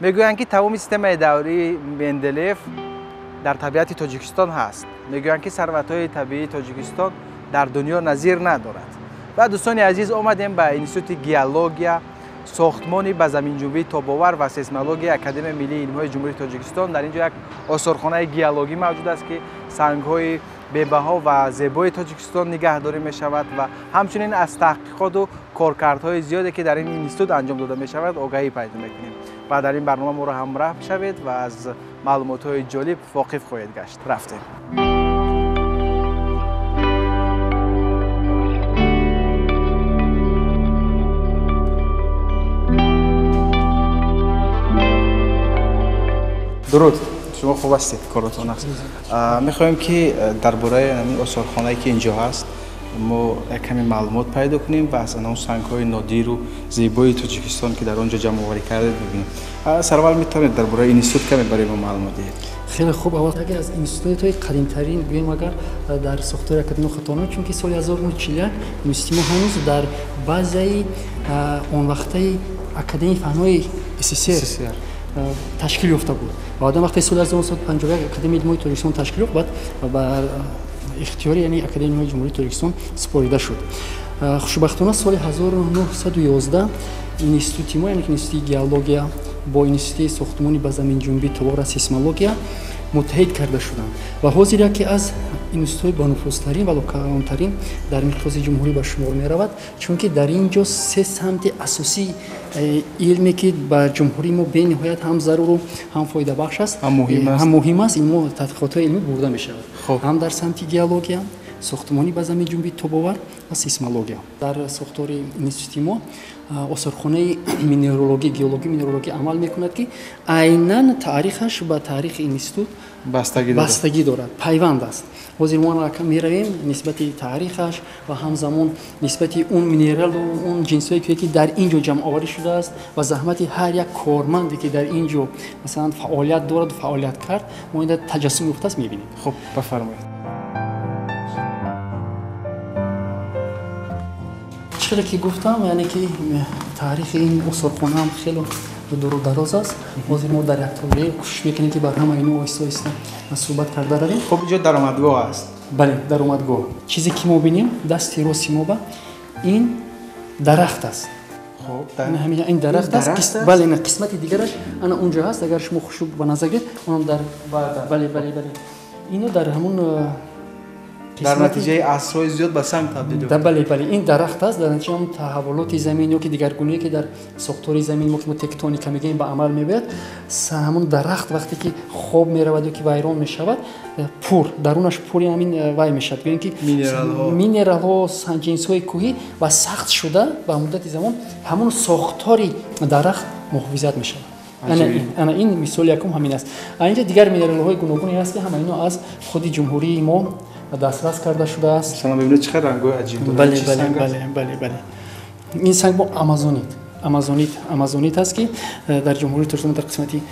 میگویند که تمام سیستم دوری مندلیف در طبیعت تاجیکستان هست. میگویند که ثروت‌های طبیعی تاجیکستان در دنیا نظیر ندارد. و دوستان عزیز اومدیم به انستیتوت گیولوژیا ساختمانی به زمین‌جنبی تاب‌آور و سیسمولوژی اکادمی ملی علوم‌های جمهوری تاجیکستان. در اینجا یک آثارخانه گیولوژی موجود است که سنگ‌های به‌بها و زیبای تاجیکستان نگهداری می‌شود و همچنین از تحقیقات و کارکردهای زیادی که در این انستیتوت انجام داده می‌شود آگاهی پیدا می‌کنیم و در این برنامه ما را همراه شوید و از معلومات‌های جالب واقف خواهید گشت. رفتیم. درود، شما خوب هستید؟ کارتون است. می‌خوایم که درباره همین آثارخانه‌ای که اینجا هست ما کمی معلومات پیدا کنیم و از اون سنگ‌های نادر و زیبای تاجیکستان که در آنجا جمع آوری کرده ببینیم. سرور می‌تونید درباره این انستیتوت کمی برای ما معلومات دهید؟ خیلی خوب. اول اگر از انستیتوت‌های قدیمی‌ترین بگیم اگر در ساختار اکادمی خطانو چون که سال 1941 انستیتوت هنوز در بعضی اون وقتی اکادمی فن‌های SSR تشکیل یافته بود. بعد وقتی سال 1951 اکادمی علوم‌های تاجیکستان تشکیل یافت و بر اختیار یعنی اکادمی علوم‌های جمهوری تاجیکستان سپرده شد. خوشبختانه سال 1911 انستیتوت ما یعنی انستیتوت گیولوژیا با انستیتوت ساختمانی به زمین‌جنبی تاب‌آور سیسمولوژیا متحد کرده شدند و حاضر که از انستیتوت بانفوذترین و کلانترین در مرکز جمهوری به شمار می‌رود چون که در اینجا سه سمت اساسی علمی که به جمهوری ما به نهایت هم ضرور و هم فایده بخش است هم مهم است این تحقیقات علمی برده می‌شود هم در سمت گیولوژیا ساختمانی به زمین‌جنبی تاب‌آور و سیسمولوژیا. در ساختار انستیتوت ما آثارخانه مینرالوژی گیولوژی مینرالوژی عمل می‌کند که عیناً تاریخش با تاریخ انستیتوت بستگی دارد پیوند است. حاضر ما می‌رویم نسبت تاریخش و همزمان نسبت اون مینرال و اون جنسایی که در اینجا جمع آوری شده است و زحمت هر یک کارمندی که در اینجا مثلا فعالیت دارد و فعالیت کرد ما این تجسم یافته است می‌بینیم. خب بفرمایید. چرا که گفتم یعنی که تاریخ این آثارخانه هم خیلی دور و دراز است. حاضر ما در اتالیه کوشش می‌کنیم که بر همه اینو آهسته آهسته صحبت کرده رویم. خب اینجا درآمدگاه است. بله درآمدگاه. چیزی که ما ببینیم دست راست ما این درخت است. خب همین این درخت است. بله این قسمت دیگرش انا اونجا هست اگر شما خوب به نظر گیرید اونم در بله اینو در همون در نتیجه عصرهای زیاد به سنگ تبدیل شده. بله این درخت است در نتیجه تحولات زمین یا که دیگرگونی که در ساختار زمین ما که تکتونیک میگیم به عمل میاد همون درخت وقتی که خواب میرود و که ویران میشود پور درونش پوری همین وای میشد ببین که مینرال ها جنس های کوهی و سخت شده به مدت زمان همون ساختاری درخت محافظت میشود. انا این مثال یکم همین است. اینجا دیگر مینرال های گوناگونی هست که همه اینا از خود جمهوری ما دسترس کرده شده است. شما ببینید چقدر رنگ‌های عجیب داره. بله. این سنگ با آمازونیت است که در جمهوری تاجیکستان در قسمتی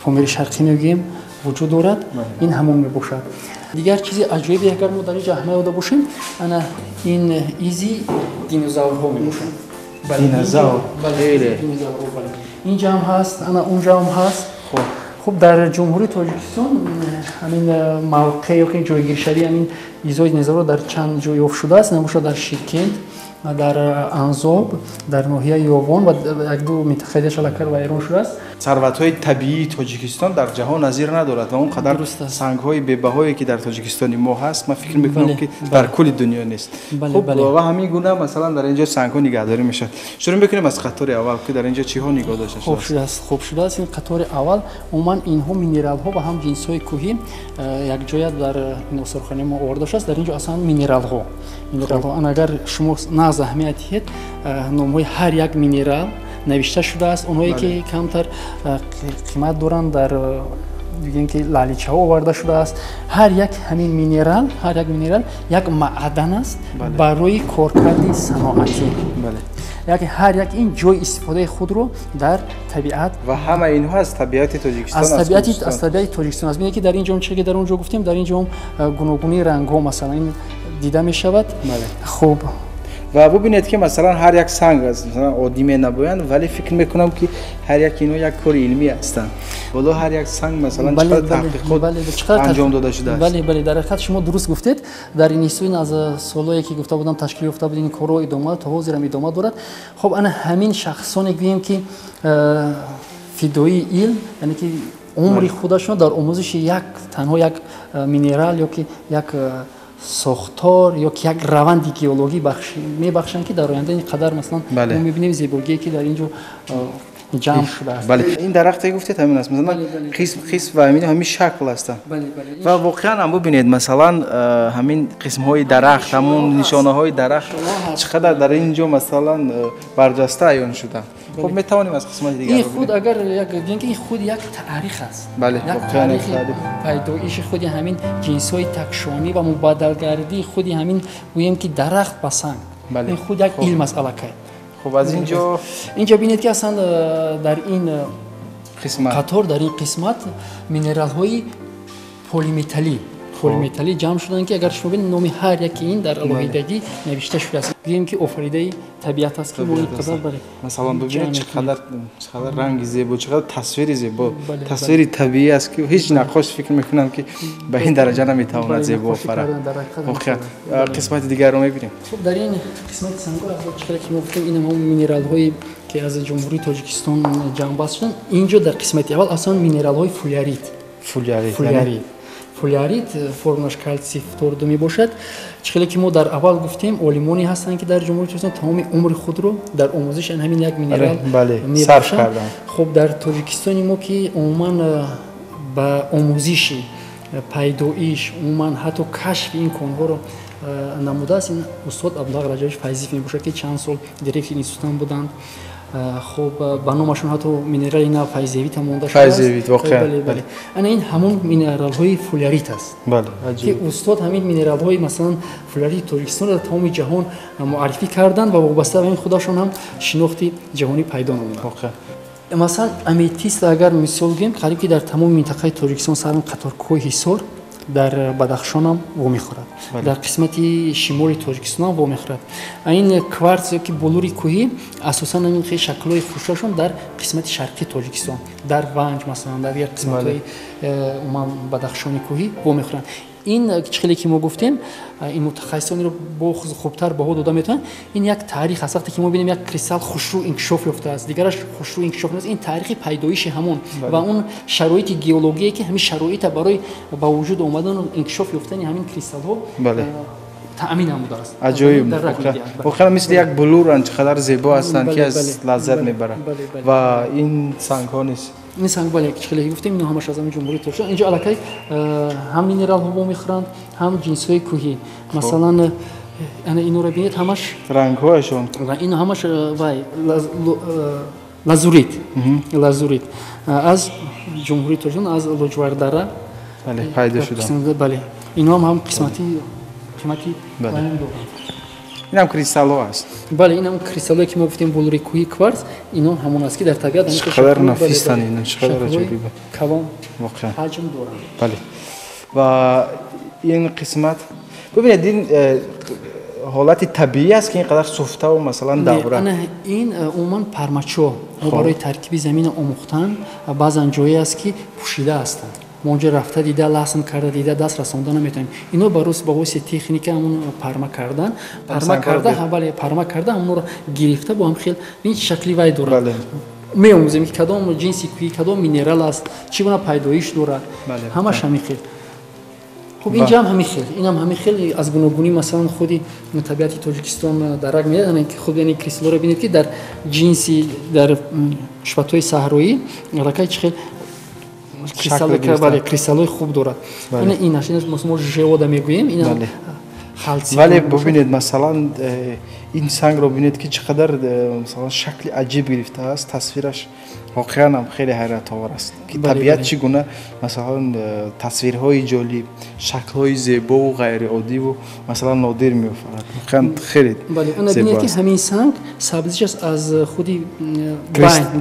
پامیر شرقی میگیم وجود دارد. این همون میباشد. دیگر چیزی عجیبی اگر ما در اینجا همه یاد باشیم انا این ایزی دینوزاورها میباشند. دینوزاور. بله. اینجا هم هست انا اونجا هم هست. خب در جمهوری تاجیکستان همین موقعی که جایگیر شدی همین ایزای نظر در چند جای افت شده است نموشه در شیرکند در انزاب در ناحیه یوان و یک دو منطقه شلکر و ایران شده است. ثروت‌های طبیعی تاجیکستان در جهان نظیر ندارد و اون قدر سنگ‌های به‌بهایی که در تاجیکستان ما هست من فکر می‌کنم که در کل دنیا نیست. خب و همین گونه مثلا در اینجا سنگ‌ها نگهداری میشد. شروع می‌کنیم از قطار اول که در اینجا چی‌ها نگاه داشته خوب شده است این قطار اول عموما اینها مینرال‌ها و هم جنس‌های کوهی یک جای در این آثارخانه ما آورده شده است. در اینجا اصلا مینرال‌ها اگر شما ناز اهمیت نام‌های هر یک مینرال نوشته شده است. اونهایی که کمتر قیمت دارند در دیگه که لالیچه ها آورده شده است. هر یک همین مینرال یک معدن است برای کارکرد صنعتی. یعنی هر یک این جای استفاده خود رو در طبیعت و همه اینها از طبیعت تاجیکستان از طبیعت تاجیکستان است. میگه که در اینجا چه که در اونجا گفتیم در اینجا گوناگونی رنگ ها مثلا این دیده می شود. بله. خب و ببینید که مثلا هر یک سنگ است مثلا عادی نبویند ولی فکر میکنم که هر یک اینا یک کار علمی هستند ولو هر یک سنگ مثلا چقدر تحقیقات انجام داده شده است. بله در حقیقت شما درست گفتید. در این اینستیتوت از سالایی که گفته بودم تشکیل یافته بود این کارو ادامه تا حاضر هم ادامه دارد. خب انا همین شخصانی گویم که فدایی علم یعنی که عمری خودشون در آموزش یک تنها یک مینرال یا که یک ساختار یا که یک روند گیولوژی میبخشن که در آینده اینقدر مثلا ما میبینیم زیبایی که در اینجا جمع شده است. بله این درختی گفتید همین است مثلا قسم و همین شکل هستند. و واقعا هم ببینید مثلا همین قسم های درخت همون نشانه های درخت چقدر در اینجا مثلا برجسته عیان شده. خب میتوانیم از قسمت دیگر این خود اگر یک این خود یک تاریخ است. بله یک تاریخ پیدایش خودی همین جنس های تکشانی و مبادلگردی خودی همین گوییم که درخت بسنگ. این خود یک علم است الکی. خب از اینجا ببینید که اصلا در این قطار در این قسمت مینرال های پلیمتالی جمع شدن که اگر شما ببینید نام هر یک این در علوهیدگی نوشته شده است. میگیم که آفریده طبیعت است که موی قدر بره. مثلا ببینید چقدر رنگ زیبا چقدر تصویر زیبا تصویر طبیعی است که هیچ نقاش فکر میکنم که به این درجه نمیتواند زیبا آفرد. قسمت دیگر رو میبینیم. خب در این قسمت سنگا چقدر که گفتیم این هم مینرال هایی که از جمهوری تاجیکستان جمع بست شدن. اینجا در قسمت اول اصلا مینرال های فولیاریت فرمش کلسیفتور می باشد. چخیلی که ما در اول گفتیم اولیمونی هستند که در جمهوری تاجیکستان تمام عمر خود رو در آموزش همین یک مینرال صرف کردن. خب در تاجیکستان ما که عموما با آموزش پیدایش عموما حتی کشف این کنها رو نموده است. این استاد ابلاغ رجویش فیضی می باشد که چند سال دیرکتور اینستیتوت بودند. خب با نامشون حتی مینرال اینا فیزیویت هم مونده شده است. فیزیویت واقعا. بله. این همون مینرال های فولیاریت است. بله. که استاد همین مینرال های مثلا فولیاریت تاجیکستان را تمام جهان معرفی کردند و وابسته به این خودشون هم شناختی جهانی پیدا نمودند. واقعا. مثلا امیتیست اگر مثال بگیم قریب که در تمام منطقه تاجیکستان سر قطار کوه حصار در بدخشان هم میخورد. در قسمت شمال تاجیکستان هم میخورد. این کوارتز که بلوری کوهی اساسا این خیلی شکل‌های خوششون در قسمت شرقی تاجیکستان در ونج مثلا در یک قسمت‌های بدخشان کوهی میخورن. این چخیلی که ما گفتیم این متخصصانی رو خوبتر بها داده میتونن. این یک تاریخ است. وقتی که ما ببینیم یک کریستال خوشرو انکشاف یافته است دیگرش خوشرو انکشاف نیست. این تاریخ پیدایش همون و اون شرایط گیولوژیکی که همین شرایط برای با وجود اومدن و انکشاف یافتن همین کریستال ها تأمین نموده است. عجیب. واقعا مثل یک بلور چقدر زیبا هستند که از لذت میبرن و این سنگ ها نیست. این سنگ بالا چخیلی گفتیم اینو همش از همین جمهوری تاجیکستان. اینجا الکی هم مینرال ها میخورند هم جنس های کوهی. مثلا انا اینو رو ببینید همش رنگ هاشون این همش وای لازوریت از جمهوری تاجیکستان از لاجورداره بله پیدا شده. بله اینا هم قسمتی بله. این هم کریستال ها است. بله این هم کریستال هایی که ما گفتیم بلوری کوهی کوارتز اینا همون است که در طبیعت چقدر نفیسن اینا چقدر عجیبه کوام واقعا حجم دارن. بله و این قسمت ببینید این حالت طبیعی است که اینقدر سفته و مثلا دوره این عموما پرمچو برای ترکیب زمین آموختن بعضا جایی است که پوشیده هستند. ما اونجا رفته دیده لحظم کرده دیده دست رسانده نمیتونیم. اینو باروس با واسه تکنیک همون پرما کرده همون رو گرفته با هم خیلی این شکلی وای داره. بله. می‌آموزیم که کدام جنسی کوی کدام مینرال است چی گونه پیدایش داره. همش همین خیلی. خب اینجا هم همین خیلی این هم همین خیلی از گوناگونی مثلا خودی طبیعت تاجیکستان درک میدن که خود یعنی کریستال رو ببینید که در جنسی در شبات‌های صحرایی علاقه خیلی کریستال خوب دارد. این نشینش ما ژئودا میگوییم اینا خالصی. ولی ببینید مثلا این سنگ رو ببینید که چقدر مثلا شکل عجیب گرفته است تصویرش واقعا هم خیلی حیرت آور است که طبیعت چگونه مثلا تصویرهای جالب، شکل‌های زیبا و غیر عادی و مثلا نادر می‌آفرد. واقعا خیلی زیبا است. همین سنگ سبزیش از خودی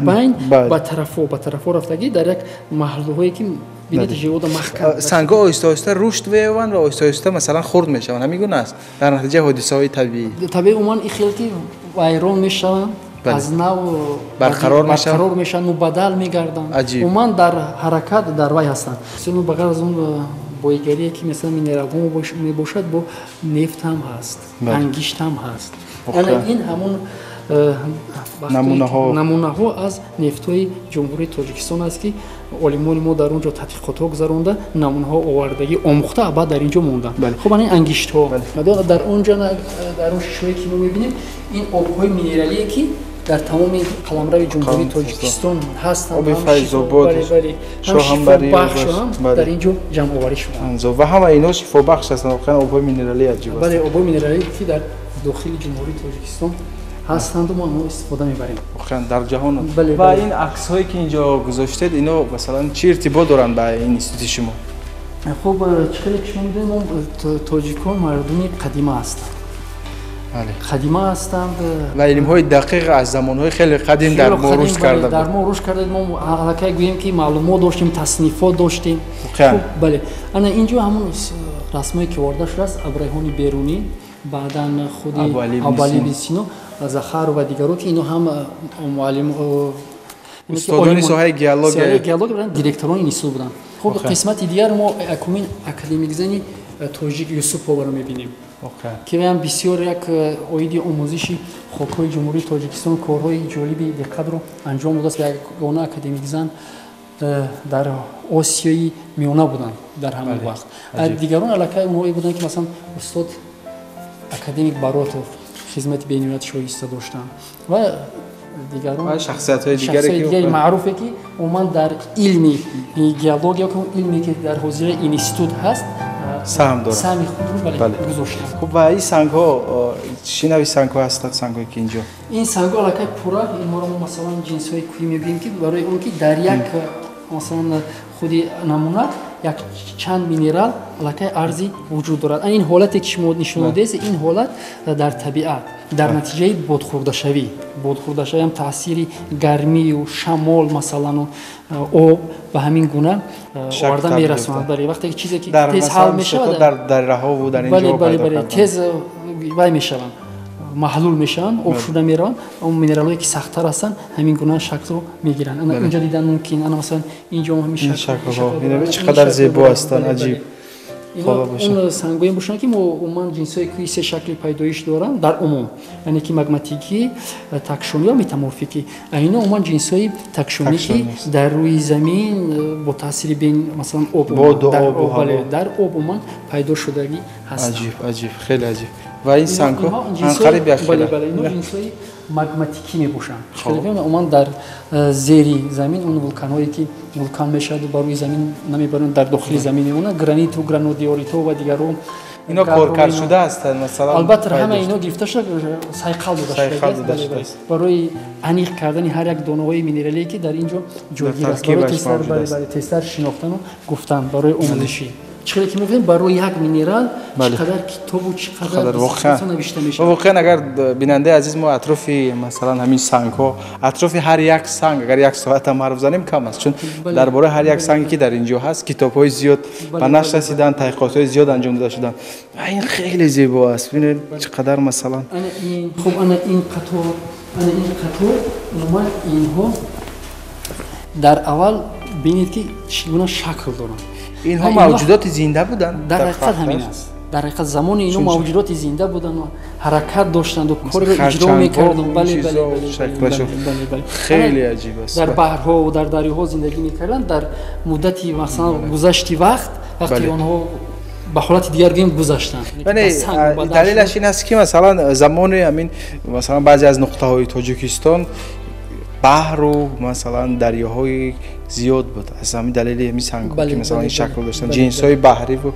بین با طرفو رفتگی در یک محلهایی که بینید ژئود محکم سنگ‌ها آهسته آهسته رشد می‌یابند و آهسته آهسته مثلا خرد می‌شوند. همین گونه است در نتیجه حادثه‌های طبیعی عموما این خیلی ویران می‌شوند، از نو برقرار میشن و بدل میگردن. عموما در حرکت در وی هستند. مثلا بغیر از اون بویگری که مثلا مینرال‌ها میباشد با نفت هم هست، انگشت هم هست. یعنی این همون نمونه ها از نفت‌های جمهوری تاجیکستان است که علمان ما در اونجا تحقیقات گذرانده، نمونه ها آوردگی آموخته بعد در اینجا موندن. خب این انگشت ها در اونجا در اون شویی که ما میبینیم این آب‌های مینرالی که در تمام قلمرو جمهوری تاجیکستان هستند. آب فیض‌آباد شاهنبری هم در اینجا جمع آوری شدند و همه اینا شفا بخش هستند. واقعا آب‌های مینرالی عجیب است. بله، آب‌های مینرالی که در داخل جمهوری تاجیکستان هستند و ما استفاده می‌بریم واقعا در جهان. و این عکس‌هایی که اینجا گذاشتید اینا مثلا چه ارتباط دارن با این اینستیتوت شما؟ خب چقدر که شما می‌دونید ما تاجیکان مردمی قدیمه هستند. قدیمه هستند و علم‌های دقیق از زمان‌های خیلی قدیم در ما رشد کرده. در ما رشد کرده. ما حالا گوییم که معلومات داشتیم، تصنیفات داشتیم. خب بله، انا اینجا همون رسمایی که وارد شده است، ابراهیم بیرونی، بعداً خودی ابوعلی بن سینا، زخر و دیگران که اینو هم معلم استادان ساحه گیالوگ بودن، دیرکتوران اینستیتوت بودن. خب قسمت دیگر ما اکومین اکادمیک زنی تاجیک یوسف رو می‌بینیم که هم بسیار یک ایده آموزشی خاک‌های جمهوری تاجیکستان کارهای جالبی دقت رو انجام داده است و یک گونه اکادمیک زن در آسیای میانه بودن در همون وقت. دیگران علاقه اونایی بودن که مثلا استاد اکادمیک باراتوف خدمت بین‌المللی شایسته داشتن و دیگران شخصیت‌های دیگری که معروفه که عموما در علمی گیالوگیا که علمی که در حوزه اینستیتوت هست سهم دارن. سهمی خود رو گذاشتن. خب و این سنگ‌ها چه نوعی سنگ‌ها هستند؟ سنگ‌هایی که اینجا این سنگ‌ها علاقه پورا این ما مثلا جنس‌های کوی می‌بینیم که برای اون که در یک مثلا خودی نمونه یک چند مینرال علاقه ارزی وجود دارد. این حالتی که شما نشون دادید این حالت در طبیعت در نتیجه بادخورده‌شوی هم تاثیر گرمی و شمال مثلا و به همین گونه وارد میرسوند. برای وقتی که چیزی که تیز حل میشه در رها و در اینجا بله تیز وای میشوند، محلول میشن، آب شده میرن، اون مینرالایی که سخت‌تر هستن همین گونه شکل رو میگیرن. انا اینجا دیدن ممکن انا مثلا اینجا همین شکل‌ها ببینید چقدر زیبا هستن، عجیب. اون سنگ‌های باشن که عموما جنس‌های که سه شکل پیدایش دارن در عموم، یعنی که مگماتیکی، تاکشونی و متامورفیکی. اینا عموما جنس‌های تاکشونیکی در روی زمین با تاثیر بین مثلا آب در آب عموما پیدا شدگی هست. عجیب خیلی عجیب. و این سنگ‌ها انقریب یک خیلی اینا جنس‌های مگماتیکی میباشن. خیلی عموما در زیری زمین اون ولکان‌هایی که ولکان میشد و بر روی زمین نمیبرن، در داخل زمین میمونن، گرانیت و گرانودیوریتو و دیگران اینا کارکرد شده هستند. مثلا البته همه اینا گرفته شده سایقل داشته برای انیق کردن هر یک دانه‌های مینرالی که در اینجا جایگیر است. برای تستر شناختن و گفتن برای آموزشی چقدر که می‌بینیم برای یک مینرال چقدر کتاب و چقدر نوشته میشه. واقعا اگر بیننده عزیز ما اطرافی مثلا همین سنگ‌ها، اطرافی هر یک سنگ اگر یک ساعت هم حرف زنیم کم است، چون درباره هر یک سنگی که در اینجا هست کتاب‌های زیاد به نشر رسیدن، تحقیقات‌های زیاد انجام داده شدن. این خیلی زیبا است. ببینید چقدر مثلا انا این قطور نماد اینها در اول ببینید که چگونه شکل دارن. اینها موجودات زنده بودند. در حقیقت همین است. در حقیقت زمان اینا موجودات زنده بودن و حرکت داشتند و کار رو اجرا می‌کردند. بله خیلی عجیب است. در بحرها و در دریاها زندگی می‌کردند. در مدتی مثلا گذشتی وقتی آنها به حالت دیگر گیم گذاشتند. یعنی دلیلش این است که مثلا زمان همین مثلا بعضی از نقطه‌های تاجیکستان بحر و مثلا دریاهای زیاد بود. از همین دلیل همین سنگ‌ها که مثلا این شکل داشتن، جنس‌های بحری و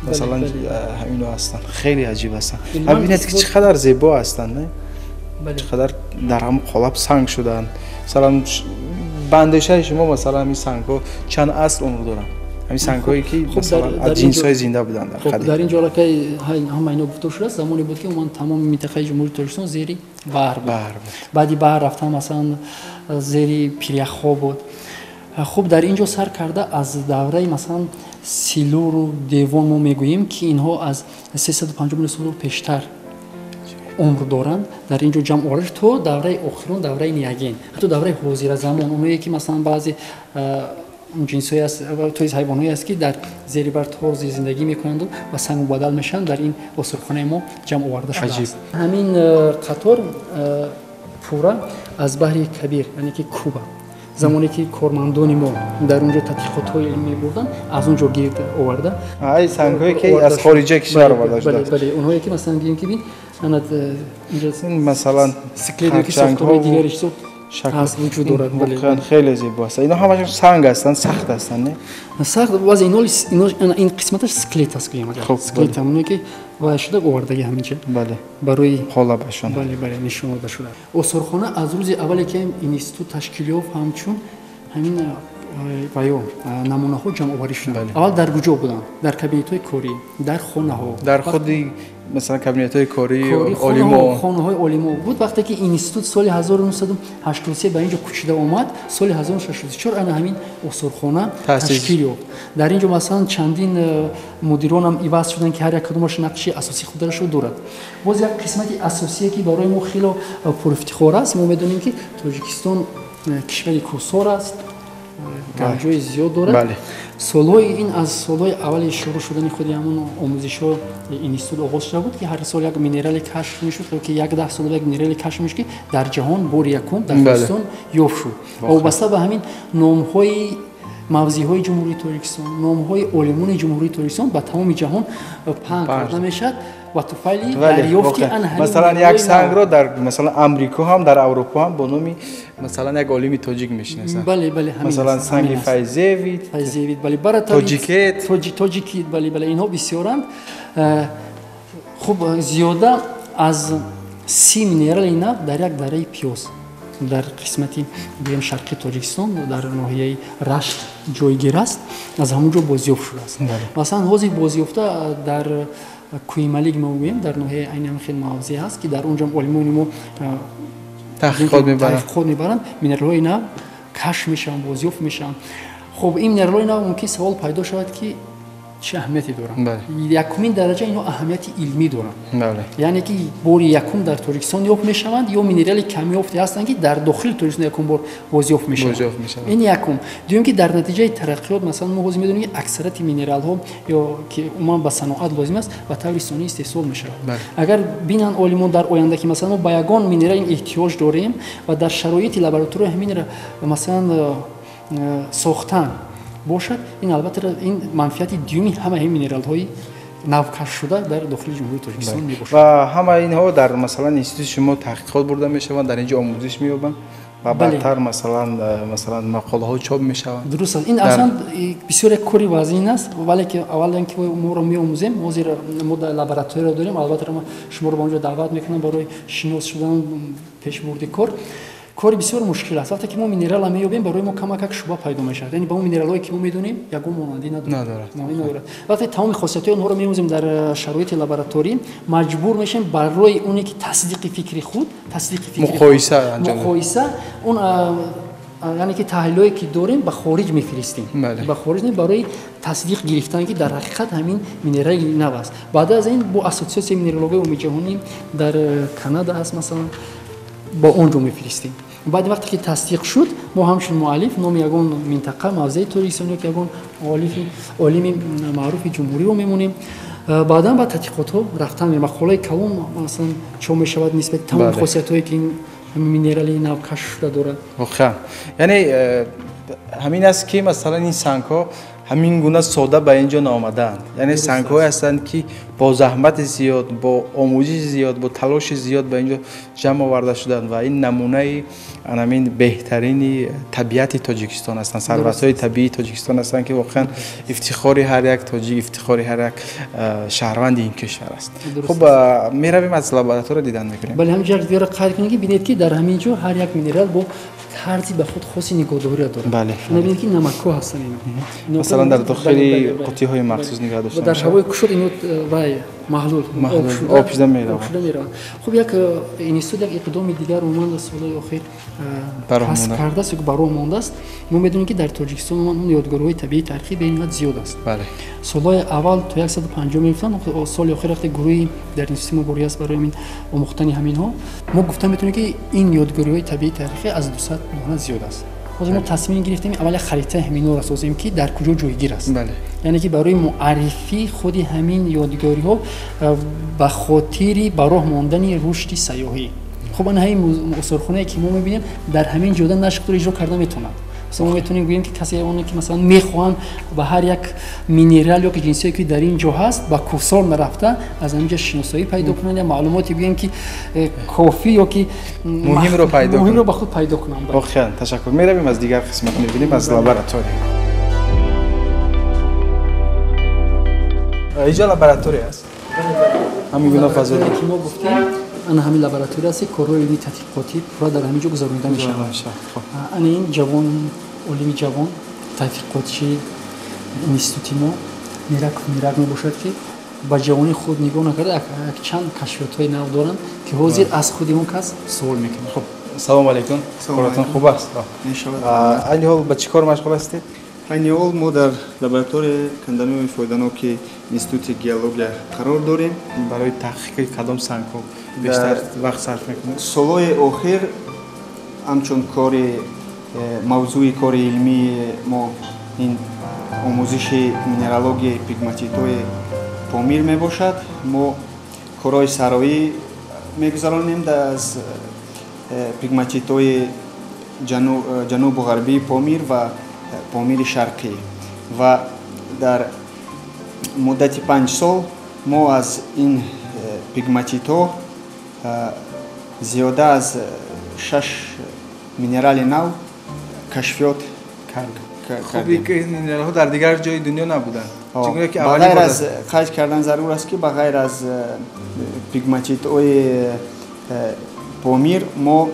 مثلا همینا هستن. خیلی عجیب هستن. ببینید که چقدر زیبا هستن، نه؟ چقدر در هم قالب سنگ شدن. مثلا به اندیشه شما مثلا همین سنگ‌ها چند اصل عمر دارن؟ همین سنگ‌هایی که مثلا از جنس‌های زنده بودن در قدیم. در اینجا که هم اینا گفته شده زمانی بود که اون تمام منطقه جمهوری تاجیکستان زیر بحر بود. بعدی بحر رفتن مثلا زیر پیریخ‌ها بود. خب در اینجا سر کرده از دوره مثلا سیلور و دیوان ما میگوییم که اینها از 350 میلیون سال پیشتر عمر دارند. در اینجا جمع آورده تو دوره آخرون دوره نیاگین حتی دوره حاضر زمان اونایی که مثلا بعضی جنس‌های است توی حیوانایی است که در زیر بر ترز زندگی میکنند و سنگ بدل میشن در این استخوان ما جمع آورده شده است. همین قطار پورا از بحر کبیر یعنی که کوبا زمانی که کارمندان ما در اونجا تحقیقات علمی بردن از اونجا گرد آورده. ای سنگایی که از خارج کشور آورده شده. بله اونهایی که مثلا میگیم که ببین اینجا مثلا سکلیدی که ساختمان دیگرش هست وجود دارد. بله خیلی زیباست. اینا همشون سنگ هستن سخت هستن نه؟ سخت باز اینا این قسمتش اسکلت است که اسکلت همونه که وای شده آوردگی همینجا. بله برای حالا بشون. بله نشون داده شده. استخوانه از روز اولی که این اینستیتوت تشکیل یافت همچون همین وایو نمونه ها جمع آوری شدن. اول در کجا بودن؟ در کابینت‌های کاری، در خانه‌ها. در خودی مثلا کابینت‌های کاری عالی‌ها خانه‌های عالی‌ها بود. وقتی که اینستیتوت سال 1983 به اینجا کوچیده اومد سال 1964 انا همین استخوانه تشکیل یافت. در اینجا مثلا چندین مدیران هم ایواز شدن که هر یک کدومش نقش اساسی خودش رو دارد. باز یک قسمت اساسی که برای ما خیلی پرافتخار است. ما می‌دونیم که تاجیکستان کشوری کوسار است. گنجای زیاد داره. بله. سالهای این از سالهای اول شروع شدن خود همون آموزش‌ها اینستیتوت آغاز شده بود که هر سال یک مینرال کشف می‌شد که یک 10 سال یک مینرال کشف می‌شد که در جهان بار یکم در تاجیکستان یافت شد. وابسته به همین نام‌های موضع‌های جمهوری تاجیکستان، نام‌های علمان جمهوری تاجیکستان به تمام جهان پهن کرده میشد و توفیلی دریافتی مثلا یک سنگ رو در مثلا امریکا هم در اروپا هم با نام مثلا یک عالم تاجیک میشناسن. بله همین مثلا سنگ فیزیوید بله برای تاجیکیت بله اینها بسیارند. خب زیاده از 30 مینرال اینا در یک دره پیاز در قسمتی بگیم شرقی تاجیکستان در ناحیه رشت جایگیر است از همونجا بازیافت شده است. مثلا حوزه بازیافته در کوی ملیک ما میگیم در ناحیه عین هم خیلی موضوعی هست که در اونجا علمان ما تحقیقات میبرند مینرال اینا کشف میشن بازیافت میشن. خب این مینرال اینا ممکن سوال پیدا شود که چه اهمیتی دارن؟ یکمین درجه اینا اهمیت علمی دارن. یعنی که بار یکم در تاجیکستان یافت میشوند یا مینرال کمی یافته هستند که در داخل تاجیکستان یکم بار بازیافت میشوند. این یکم. دوم که در نتیجه ترقیات مثلا ما حوزه میدونیم که اکثریت مینرال ها یا که عموما به صنعت لازم است و طور ثانی استحصال میشود. اگر بینن عالمان در آینده که مثلا ما با یگان مینرال احتیاج داریم و در شرایط لابراتوری همین مثلا ساختن باشد این البته این منفعت دیومی همه این مینرال های نوکش شده در داخل جمهوری تاجیکستان میباشد و همه اینها در مثلا اینستیتوت شما تحقیقات برده میشوند در اینجا آموزش مییابند و بعدتر مثلا مقاله ها چاپ میشوند. درست است. این اصلا بسیار کاری وزین است ولی که اول اینکه ما رو میآموزیم ما در لابراتوری داریم البته ما شما رو به اونجا دعوت میکنم برای شناس شدن پیشبرد کار بسیار مشکل است. وقتی که ما مینرال هم میابیم برای ما کمک شبه پیدا میشه. یعنی با اون مینرالایی که ما میدونیم یگان مانندی نداره. وقتی تمام خاصیت‌های اونها رو می‌آموزیم در شرایط لابراتوری مجبور میشیم برای اونی که تصدیق فکری مقایسه اون یعنی که تحلیلایی که داریم به خارج میفرستیم. به خارج برای تصدیق گرفتن که در حقیقت همین مینرال نوست. بعد از این با اساسیاسیون مینرالوژی عمومی جهانی در کانادا هست مثلا با اون رو میفرستیم. بعد وقتی که تصدیق شد ما همچون مؤلف نام یگان منطقه موضع تاجیکستان که یگان عالم معروف جمهوری رو میمونیم. بعدا با تحقیقات ها رفتن مقاله کلام مثلا چون میشود نسبت تمام خاصیت هایی که این مینرالی نو کشف داره. واقعا یعنی همین است که مثلا این سنگ ها همین گونه ساده به اینجا نامدند. یعنی سنگ های هستند که با زحمت زیاد با آموزش زیاد با تلاش زیاد به اینجا جمع آورده شدند و این نمونه همین بهترین طبیعت تاجیکستان هستند. ثروت های طبیعی تاجیکستان هستند که واقعا افتخار هر یک تاجیک افتخار هر یک شهروند این کشور است. خب میرویم از لابراتوار دیدن میکنیم. بله همینجا دیگه قید کنید که ببینید که در همین جا هر یک مینرال با тарзи ба худ хоси нигоҳдориро дорад. Бале. Мебинед ки намакҳо ҳастанд ино. Масалан дар дохили қутиҳои махсус нигоҳ дошта. Дар ҳавои кушод ино вай маҳлул об шуда меравад. Хуб як институт як иқдоми дигар умуман солҳои охир касб кардааст ё ба роҳ мондааст. Мо медонем ки дар Тоҷикистон умуман ёдгориҳои табиӣ таърихӣ беинқадр зиёд аст. Бале. Солҳои аввал то 150 мегуфтанд, соли охир вақте гурӯҳи дар институти мо борӣ аст барои омӯхтани ҳаминҳо, мо гуфта метавонем ки ин ёдгориҳои табиӣ таърихӣ аз 200 моҳна зиёд аст. ҳозир мо тасмим гирифтем аввал як харитаи ҳаминҳоро созем ки дар куҷо ҷойгир аст. Яъне ки барои муаррифии худи ҳамин ёдгориҳо ба хотири ба роҳ мондани рушди сайёҳӣ. хуб ана ҳамин осорхонае ки мо мебинем дар ҳамин ҷода нашқро иҷро карда метавонад. Мо метавонем гӯем ки касе оне ки масалан мехоҳанд ба ҳар як минерал ё ки ҷинсие ки дар ин ҷо ҳаст ба кӯсор нарафта аз ҳаминҷа шиносоӣ пайдо кунанд я маълумоти гӯем ки кофӣ ё ки муҳимро ба худ пайдо кунанд. Хеле ташаккур. Меравем аз дигар қисмат мебинем аз лаборатория. Иҷо лаборатория аст. Ҳамин гуна фазоли ки мо гуфтем ана ҳамин лаборатория аст, корҳои илмии тадқиқотӣ пурра дар ҳамин ҷо гузаронида мешавад. Ана ин ҷавон олими ҷавон тадқиқотчии институти мо мирак мебошад ки ба ҷавони худ нигоҳ накарда якчанд кашфиётҳои нав доранд ки ҳозир аз худи он кас суол мекунад. Хуб, салому алайкум. Ҳолатон хуб аст? Айни ҳол ба чӣ кор машғул ҳастед? айни ҳол мо дар лабораторияи канданои фоиданоки институти геология қарор дорем. Барои таҳқиқи кадом сангҳо бештар вақт сарф мекунед? солҳои охир ҳамчун кори мавзӯи кори илмии мо ин омӯзиши минералогияи пигматитҳои помир мебошад. мо корҳои сароӣ мегузаронем аз пигматитҳои ҷанубу ғарбии помир ва помири шарқӣ ва дар муддати 5 сол мо аз ин пигматитҳо зиёда аз 6 минерали нав кашфиёт кардем. Минералҳо дар дигар ҷои дунё набуданд. ба ғайр аз қайд кардан зарур аст ки ба ғайр аз пигматитҳои помир мо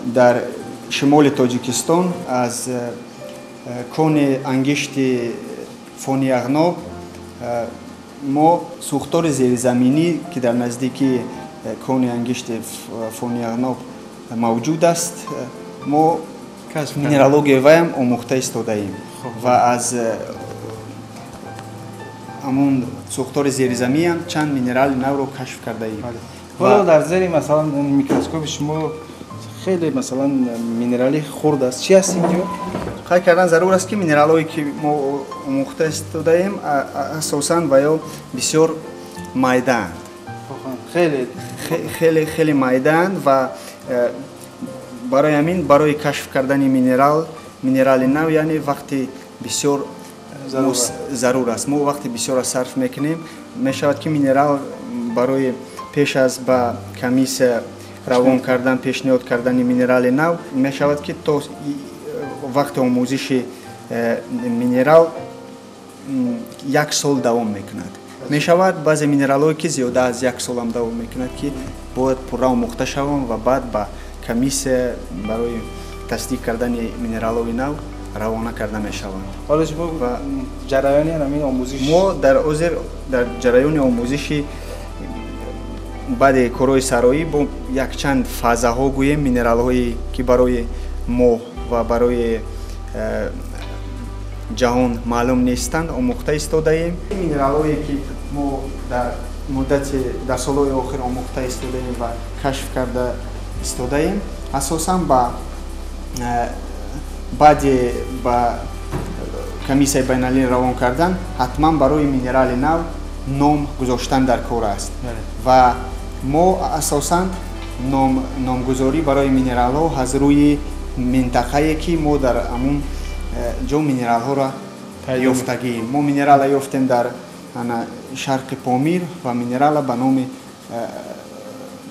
дар шимоли Тоҷикистон аз кони ангишти фони Ағноб мо сӯхтори зеризаминӣ ки дар наздики кони ангишти фони Ағноб мавҷуд аст, мо минералогияи вайам омӯхта истодаем ва аз ҳамун сӯхтори зеризамиам чанд минерали навро кашф кардаем. ҳоло дар зери масалан микроскопи шумо хеле масалан минерали хурд аст. Чӣ аст ин ҷо? қайд кардан зарур аст ки минералҳое ки мо омӯхта истодаем асосан ва ё бисёр майдаанд. Хеле майдаанд ва барои ҳамин барои кашф кардани минерали нав яъне вақти бисёр зарур аст. мо вақти бисёр сарф мекунем. Мешавад ки минерал барои пеш аз ба комиссия равон кардан пешниҳод кардани минерали нав мешавад ки то вақти омӯзиши минерал 1 сол давом мекунад. Мешавад баъзе минералҳое ки зиёда аз 1 сол ҳам давом мекунад ки бояд пурра омӯхта шаванд ва баъд ба комиссия барои тасдиқ кардани минералҳои нав равона карда мешаванд. ҳоло шумо ҷараёни ҳамин омӯзиш мо дар ҳозир дар ҷараёни омӯзиши баъди корҳои сароӣ бо якчанд фазаҳо гӯем минералҳое ки барои мо ва барои ҷаҳон маълум нестанд омӯхта истодаем. Минералҳое ки мо дар муддати дар солҳои охир омӯхта истодаем ва кашф карда истодаем асосан ба баъди ба комиссияи байналмилалӣ равон кардан ҳатман барои минерали нав ном гузоштан дар кор аст ва мо асосан номгузорӣ барои минералҳо аз рӯи минтақае ки мо дар ҳамун ҷо минералҳоро ёфтагием. мо минерала ёфтем дар шарқи помир ва минерала ба номи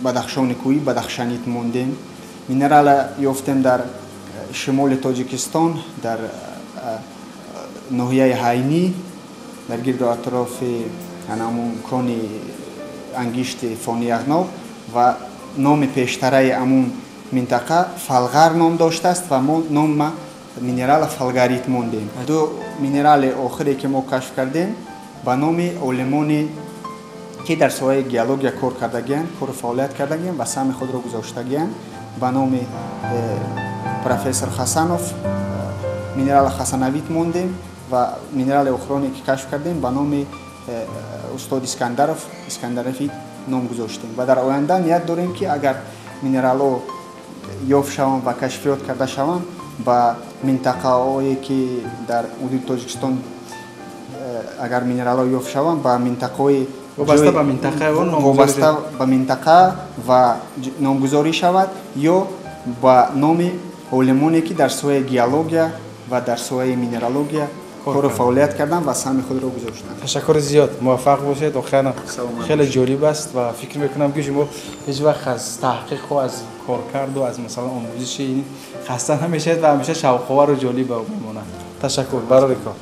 бадахшони кӯҳӣ бадахшанит мондем. Минерала ёфтем дар шимоли Тоҷикистон дар ноҳияи ҳайнӣ дар гирду атрофи ҳамун кони ангишти фони Ағноб ва номи пештараи ҳамун минтақа фалғар ном доштааст ва мо нома минерала фалгарит мондем. Ду минерали охире ки мо кашф кардем ба номи олимони ки дар соҳаи геология кор кардагиянд, кору фаъолият кардагиянд ва сами худро гузоштагиянд ба номи профессор Хасанов минерала хасанавит мондем ва минерали охироне ки кашф кардем ба номи устод Искандаровит ном гузоштем. Ва дар оянда ният дорем ки агар минералҳо ёфт шаванд ва кашфиёт карда шаванд ба минтақаҳое ки дар ҳудуди Тоҷикистон агар минералҳо ёфт шаванд ба минтақаҳои вобаста ба минтақа ва номгузорӣ шавад ё ба номи олимоне ки дар соҳаи геология ва дар соҳаи минералогия кору фаъолият кардан ва сами худро гузоштанд. Ташаккур зиёд, муваффақ бошед. Охиран хеле ҷолиб аст ва фикр мекунам ки шумо ҳеҷ вақт аз таҳқиқу аз коркарду аз масалан омӯзиши ин хаста намешавед ва ҳамеша шавқовару ҷолиба мемонад. Ташаккур барори кор.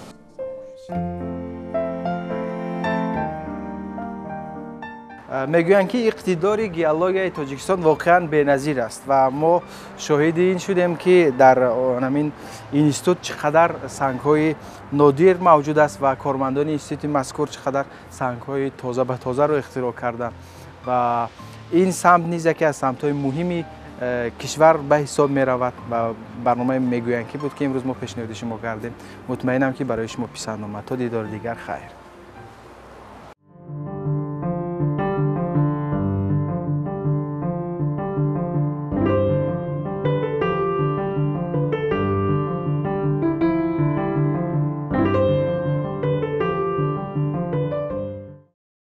мегӯянд ки иқтидори геологияи Тоҷикистон воқеан беназир аст ва мо шоҳиди ин шудем ки дар ҳамин институт чӣ қадар сангҳои нодир мавҷуд аст ва кормандони институти мазкур чӣ қадар сангҳои тоза ба тозаро ихтироъ карданд ва ин самт низ яке аз самтҳои муҳими кишвар ба ҳисоб меравад ва барномаи мегӯянд ки буд ки имрӯз мо пешниҳоди шумо кардем. мутмаинам ки барои шумо писанд омад. То дидори дигар хайр.